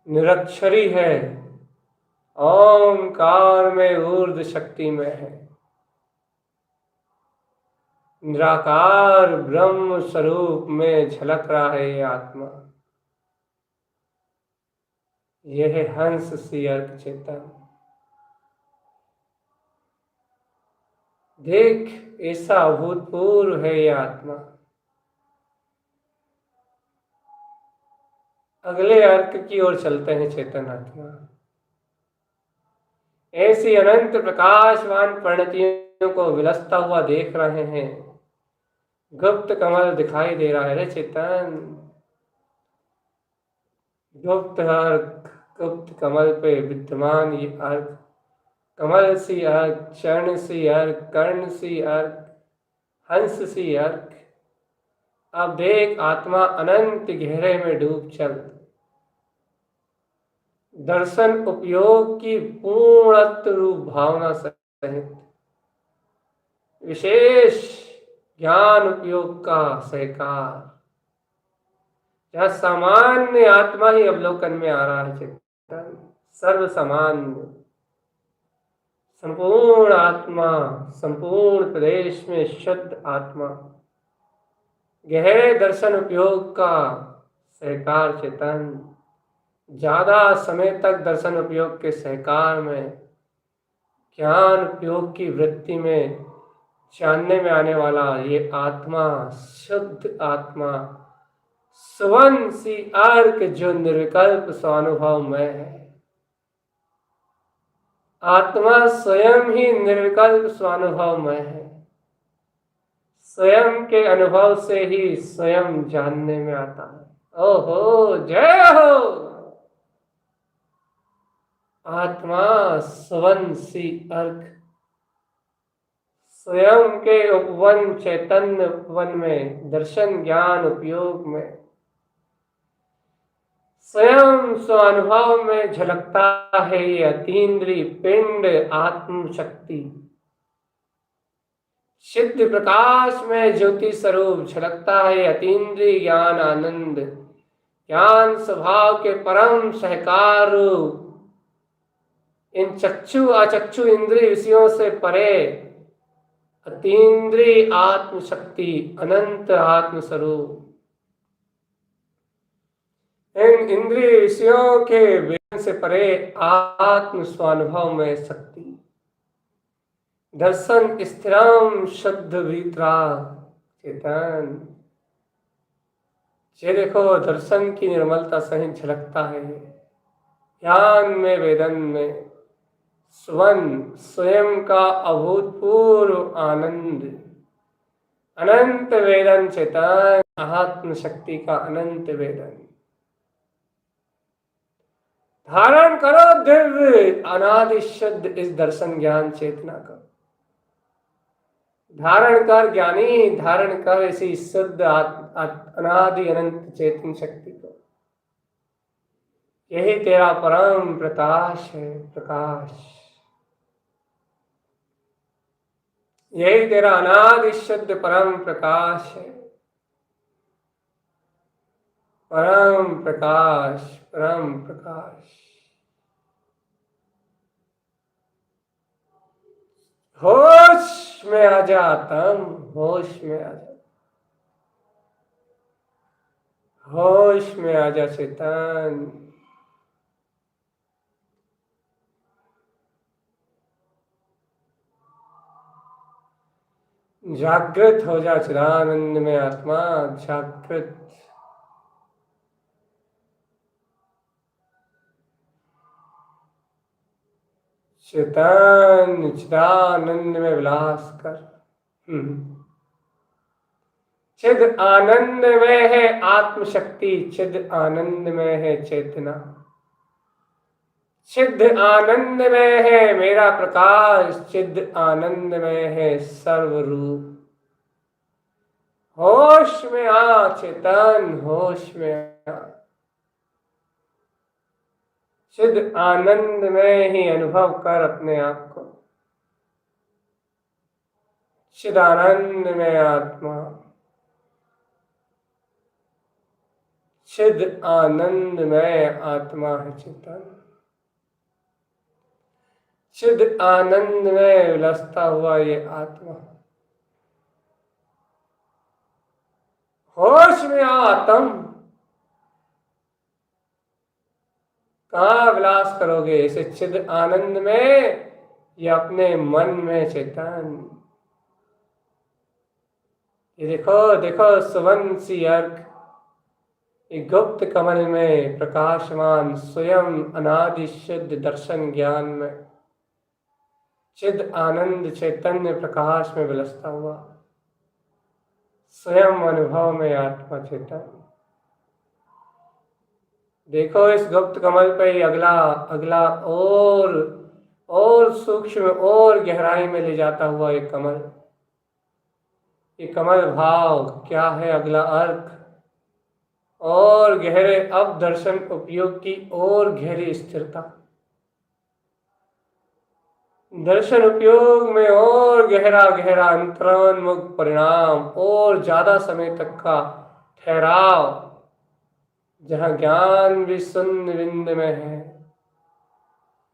निरक्षरी है, ओंकार में ऊर्ध्व शक्ति में है, निराकार ब्रह्म स्वरूप में झलक रहा है ये आत्मा। यह है हंस सी अर्क चेतन। देख ऐसा अभूतपूर्व है ये आत्मा। अगले अर्क की ओर चलते हैं चेतन आत्मा। ऐसी अनंत प्रकाशवान परिणतियों को विलसता हुआ देख रहे हैं। गुप्त कमल दिखाई दे रहा है रे चेतन। गुप्त अर्क, गुप्त कमल पे विद्यमान ये अर्क, कमल सी अर्क, चरण सी अर्क, कर्ण सी अर्क, हंस सी अर्क। अब देख आत्मा अनंत गहरे में डूब चल। दर्शन उपयोग की पूर्णत्व रूप भावना सहित विशेष ज्ञान उपयोग का सहकार, जहाँ सामान्य आत्मा ही अवलोकन में आ रहा है चेतन। सर्व सामान्य संपूर्ण आत्मा, संपूर्ण प्रदेश में शुद्ध आत्मा, गहरे दर्शन उपयोग का सहकार चेतन। ज्यादा समय तक दर्शन उपयोग के सहकार में, ज्ञान उपयोग की वृत्ति में जानने में आने वाला ये आत्मा, शुद्ध आत्मा, स्वयं सी अर्क जो निर्विकल्प स्वानुभव में है। आत्मा स्वयं ही निर्विकल्प स्वानुभव में है। स्वयं के अनुभव से ही स्वयं जानने में आता है। ओहो जय हो। आत्मा स्वयं सी अर्क, स्वयं के उपवन चैतन्य उपवन में, दर्शन ज्ञान उपयोग में, स्वयं स्वानुभव में झलकता है ये अतीन्द्रिय पिंड आत्म शक्ति। सिद्ध प्रकाश में ज्योति स्वरूप झलकता है अतीन्द्रिय ज्ञान आनंद, ज्ञान स्वभाव के परम सहकार रूप। इन चक्षु अचक्षु इंद्रिय विषयों से परे अतीन्द्रिय आत्म शक्ति, अनंत आत्म स्वरूप। इन इंद्रिय विषयों के वेदन से परे आत्म स्वानुभव में शक्ति। दर्शन स्थिरम शुद्ध वीतराग चेतन। ये देखो दर्शन की निर्मलता सही झलकता है ज्ञान में, वेदन में। सुवन स्वयं का अभूतपूर्व आनंद, अनंत वेदन चेतन, आत्म शक्ति का अनंत वेदन। धारण करो दिव्य अनादि शुद्ध इस दर्शन ज्ञान चेतना का। धारण कर ज्ञानी, धारण कर इसी शुद्ध अनादि अनंत चेतन शक्ति को। यही तेरा परम प्रकाश है, प्रकाश। यही तेरा अनादि शुद्ध परम प्रकाश है, परम प्रकाश, परम प्रकाश। होश में आ जा तम, होश में आ जा, होश में आ जा चेतन। जागृत हो जा चिदानंद में आत्मा, जागृत। चेतन चिदानंद में विलास कर। चिद आनंद में है आत्मशक्ति, चिद आनंद में है चेतना, चिद आनंद में है मेरा प्रकाश, चिद आनंद में है सर्वरूप। होश में आ चेतन, होश में आ। चिद आनंद में ही अनुभव कर अपने आप को। चिदानंद में आत्मा, चिद आनंद में आत्मा है चेतन। चिद आनंद में विलसता हुआ ये आत्मा। होश में आ आत्म। कहाँ विलास करोगे इसे चिद आनंद में या अपने मन में चेतन? ये देखो देखो सुवंशी अर्क, एक गुप्त कमल में प्रकाशमान स्वयं अनादि शुद्ध दर्शन ज्ञान में चिद आनंद चैतन्य प्रकाश में विलसता हुआ स्वयं अनुभव में आत्मा चेतन। देखो इस गुप्त कमल पे अगला अगला और सूक्ष्म और गहराई में ले जाता हुआ एक कमल। ये कमल भाव क्या है? अगला अर्क और गहरे अब दर्शन उपयोग की और गहरी स्थिरता, दर्शन उपयोग में और गहरा गहरा अंतरोन्मुख परिणाम और ज्यादा समय तक का ठहराव, जहाँ ज्ञान भी शून्य बिंद में है,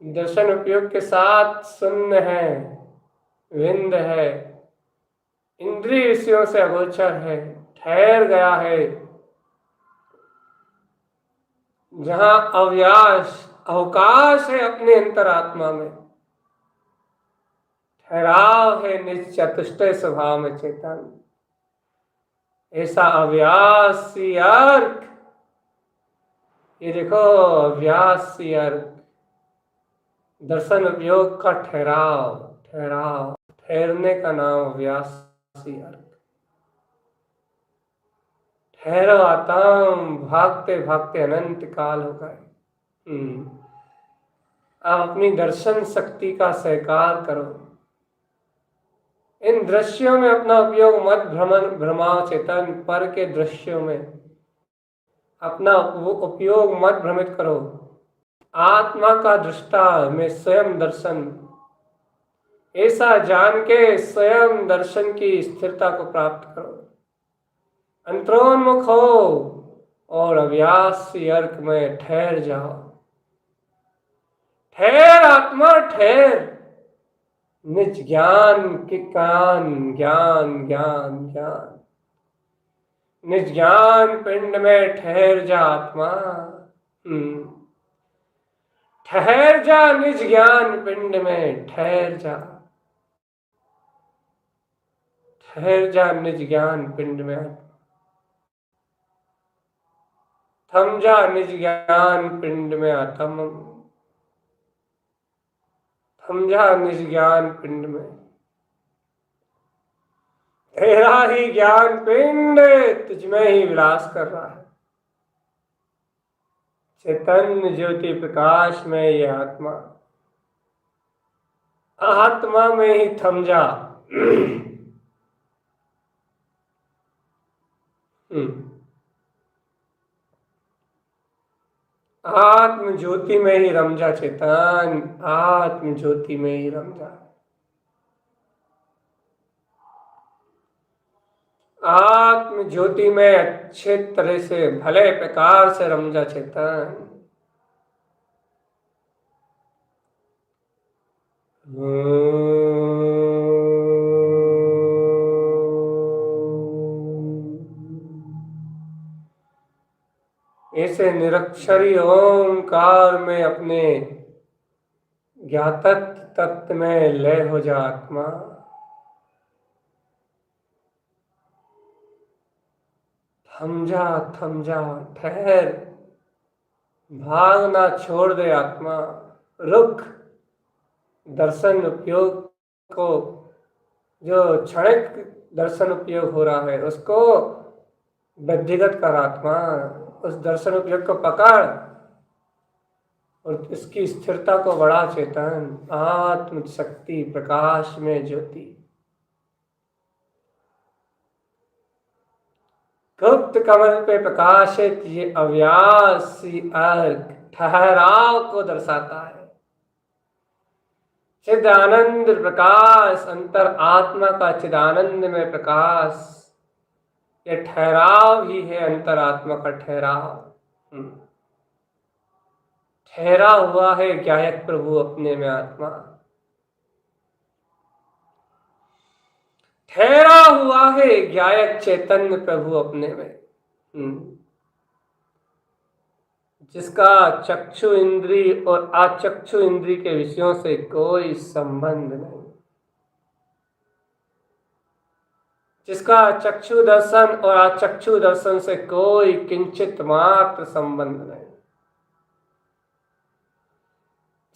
दर्शन उपयोग के साथ शून्य है, विंद है, इंद्रिय विषयों से अगोचर है, ठहर गया है, जहाँ अवकाश है अपने अंतरात्मा में, ठहराव है निज चतुष्टय स्वभाव में चेतन। ऐसा अव्यासी अर्क, ये देखो अव्यासी अर्क, दर्शन उपयोग का ठहराव, ठहराव, ठहरने का नाम अव्यासी अर्क। ठहरो आत्म, भागते भागते अनंत काल हो गए। आप अपनी दर्शन शक्ति का सहकार करो। इन दृश्यों में अपना उपयोग मत भ्रमाओ चेतन। पर के दृश्यों में अपना उपयोग मत भ्रमित करो। आत्मा का दृष्टा में स्वयं दर्शन, ऐसा जान के स्वयं दर्शन की स्थिरता को प्राप्त करो। अंतरोन्मुख हो और अव्यासी अर्क में ठहर जाओ। ठहर आत्मा, ठहर निज ज्ञान के कान, ज्ञान ज्ञान ज्ञान, निज ज्ञान पिंड में ठहर जा आत्मा। ठहर जा निज ज्ञान पिंड में, ठहर जा, ठहर जा निज ज्ञान पिंड में, थम जा निज ज्ञान पिंड में आत्म, थम जा निज ज्ञान पिंड में, तेरा ही ज्ञान पिंड तुझमें ही विलास कर रहा है। चैतन्य ज्योति प्रकाश में ये आत्मा, आत्मा में ही थम जा। आत्म ज्योति में ही रम जा चेतन, आत्म ज्योति में ही रम जा। आत्म ज्योति में अच्छे तरह से भले प्रकार से रम जा चेतन। ऐसे निरक्षरी ओंकार में अपने ज्ञातत्व तत्व में लय हो जा आत्मा। थम जा, ठहर, भागना छोड़ दे आत्मा, रुक। दर्शन उपयोग को, जो क्षणिक दर्शन उपयोग हो रहा है उसको वृद्धिगत कर आत्मा, उस दर्शन उपयोग को पकड़ और इसकी स्थिरता को बढ़ा चेतन। आत्म शक्ति प्रकाश में ज्योति, गुप्त कमल पे प्रकाशित ये अव्यासी अर्घ ठहराव को दर्शाता है। चिदानंद प्रकाश, अंतर आत्मा का चिदानंद में प्रकाश, ये ठहराव ही है अंतर आत्मा का ठहराव। ठहरा हुआ है ज्ञायक प्रभु अपने में आत्मा, ठहरा हुआ है ज्ञायक चैतन्य प्रभु अपने में, जिसका चक्षु इंद्री और अचक्षु इंद्री के विषयों से कोई संबंध नहीं, जिसका चक्षु दर्शन और अचक्षु दर्शन से कोई किंचित मात्र संबंध नहीं,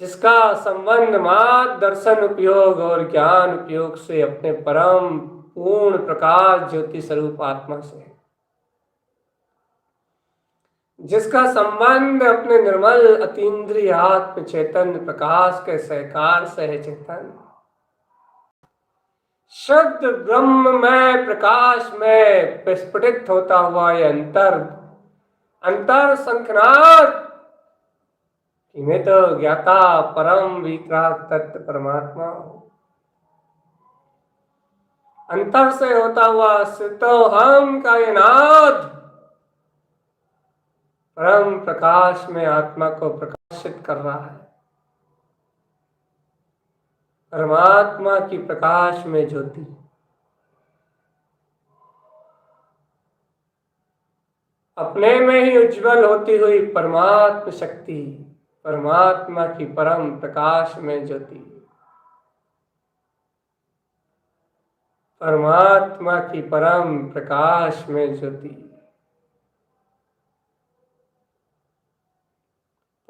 जिसका संबंध मात्र दर्शन उपयोग और ज्ञान उपयोग से अपने परम पूर्ण प्रकाश ज्योति स्वरूप आत्मा से, जिसका संबंध अपने निर्मल अतीन्द्रिय आत्म चैतन्य प्रकाश के सहकार से है चेतन। शुद्ध ब्रह्म में प्रकाश में प्रस्फुटित होता हुआ ये अंतर शंखनाद मैं तो ज्ञाता परम वितराग तत्व परमात्मा हूं। अंतर से होता हुआ सिद्धोहम का ये नाद परम प्रकाश में आत्मा को प्रकाशित कर रहा है। परमात्मा की प्रकाश में ज्योति, अपने में ही उज्जवल होती हुई परमात्म शक्ति, परमात्मा की परम प्रकाश में ज्योति, परमात्मा की परम प्रकाश में ज्योति,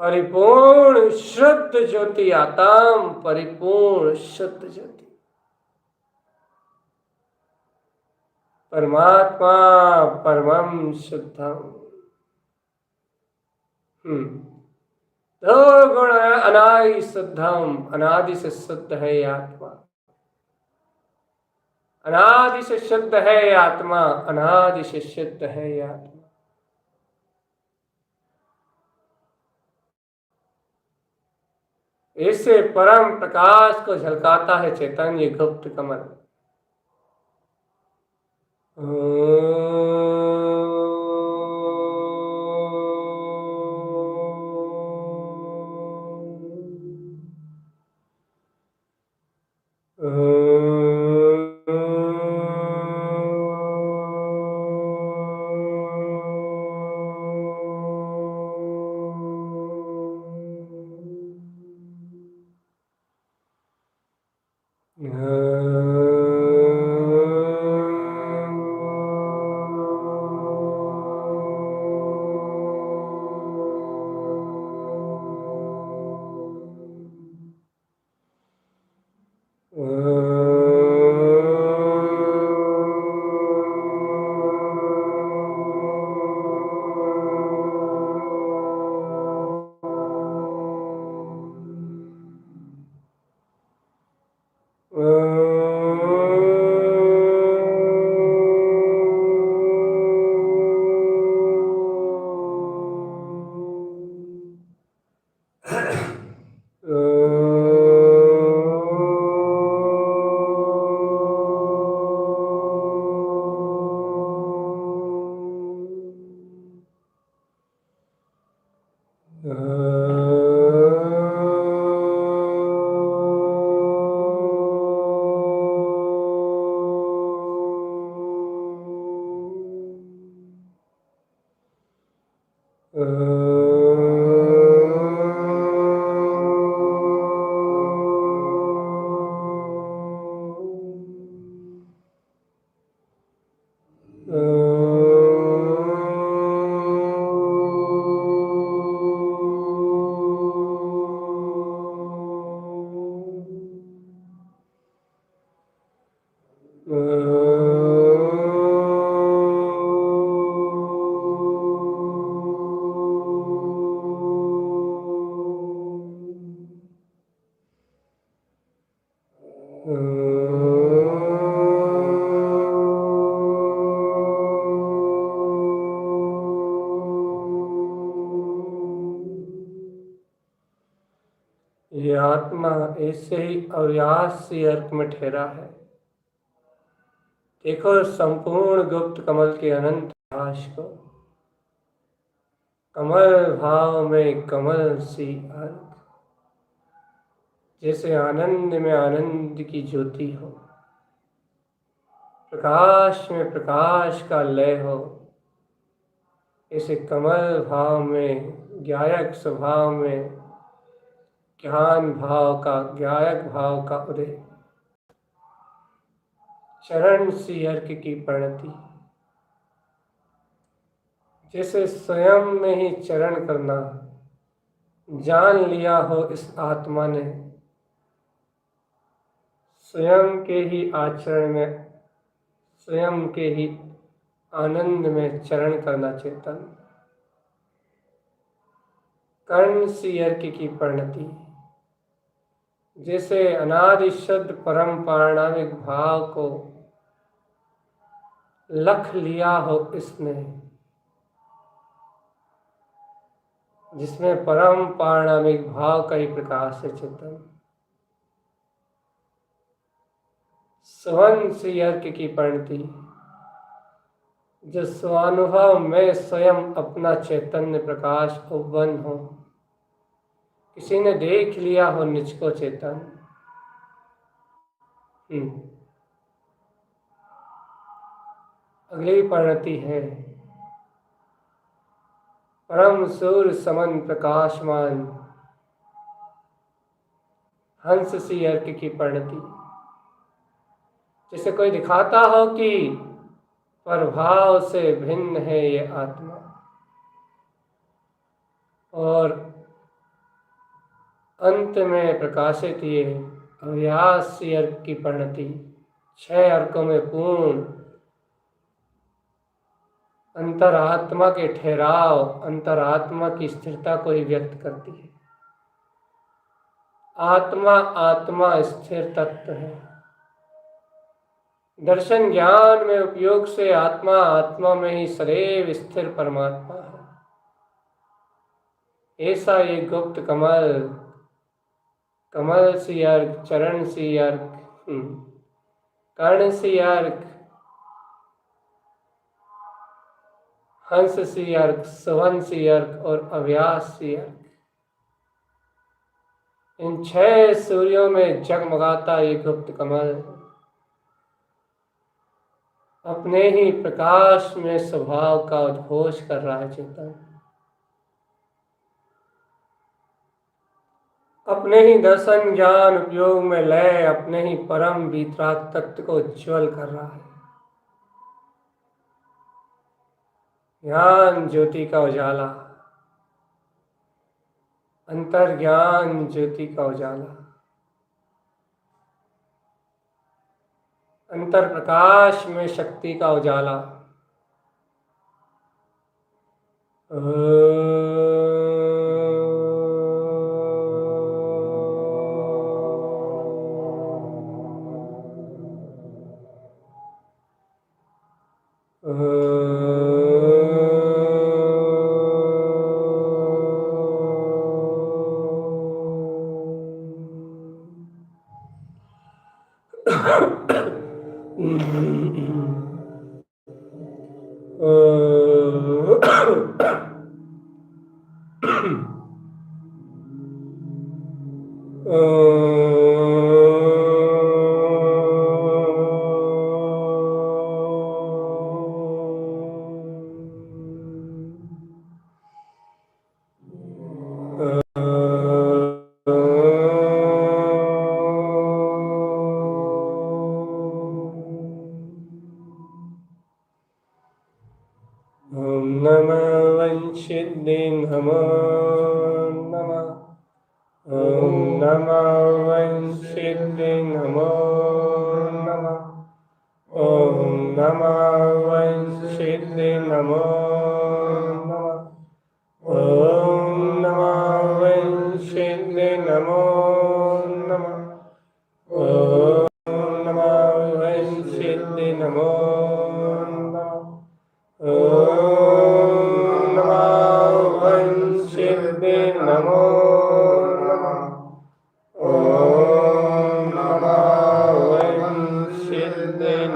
परिपूर्ण शुद्ध ज्योति आत्म, परिपूर्ण शुद्ध ज्योति, परमात्मा परमं शुद्धम। दो गुण अनादि शुद्धम, अनादि से शुद्ध है ये आत्मा, अनादि से शुद्ध है ये आत्मा, अनादि से शुद्ध है ये आत्मा। इससे परम प्रकाश को झलकाता है चैतन्य गुप्त कमल। ये आत्मा ऐसे ही अव्यासी अर्क में ठहरा है। देखो संपूर्ण गुप्त कमल के अनंत प्रकाश को, कमल भाव में कमल सी अर्क, जैसे आनंद में आनंद की ज्योति हो, प्रकाश में प्रकाश का लय हो, ऐसे कमल भाव में, ज्ञायक स्वभाव में ज्ञान भाव का, ज्ञायक भाव का उदय। चरण सी अर्क की परिणति, जैसे स्वयं में ही चरण करना जान लिया हो इस आत्मा ने, स्वयं के ही आचरण में, स्वयं के ही आनंद में चरण करना चेतन। कर्ण सी अर्क की परिणति, जैसे अनादि शुद्ध परम पारणामिक भाव को लख लिया हो इसने, जिसमें परम पारणामिक भाव का ही प्रकाश है चेतन। स्वयं सी अर्क की परिणति, जो स्वानुभव में स्वयं अपना चैतन्य प्रकाश उपवन हो, किसी ने देख लिया हो निज को चेतन। अगली परिणति है परम सूर्य समन प्रकाशमान, हंस सी अर्क की परिणति, जैसे कोई दिखाता हो कि प्रभाव से भिन्न है ये आत्मा, और अंत में प्रकाशित ये अव्यासी अर्क की परिणति, 6 अर्कों में पूर्ण अंतरात्मा के ठहराव, अंतरात्मा की स्थिरता को ही व्यक्त करती है। आत्मा आत्मा स्थिर तत्व है। दर्शन ज्ञान में उपयोग से आत्मा आत्मा में ही सदैव स्थिर परमात्मा है। ऐसा ये गुप्त कमल, कमल सी अर्क, चरण सी अर्क, कर्ण सी अर्क, हंस सी अर्क, सुवन सी अर्क और अव्यास सी अर्क, इन 6 सूर्यों में जगमगाता ये गुप्त कमल अपने ही प्रकाश में स्वभाव का उद्घोष कर रहा है चेतन। अपने ही दर्शन ज्ञान उपयोग में लय अपने ही परम वीतराग तत्व को उज्ज्वल कर रहा है। ज्ञान ज्योति का उजाला, अंतर ज्ञान ज्योति का उजाला, अंतर प्रकाश में शक्ति का उजाला।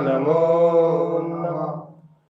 नमो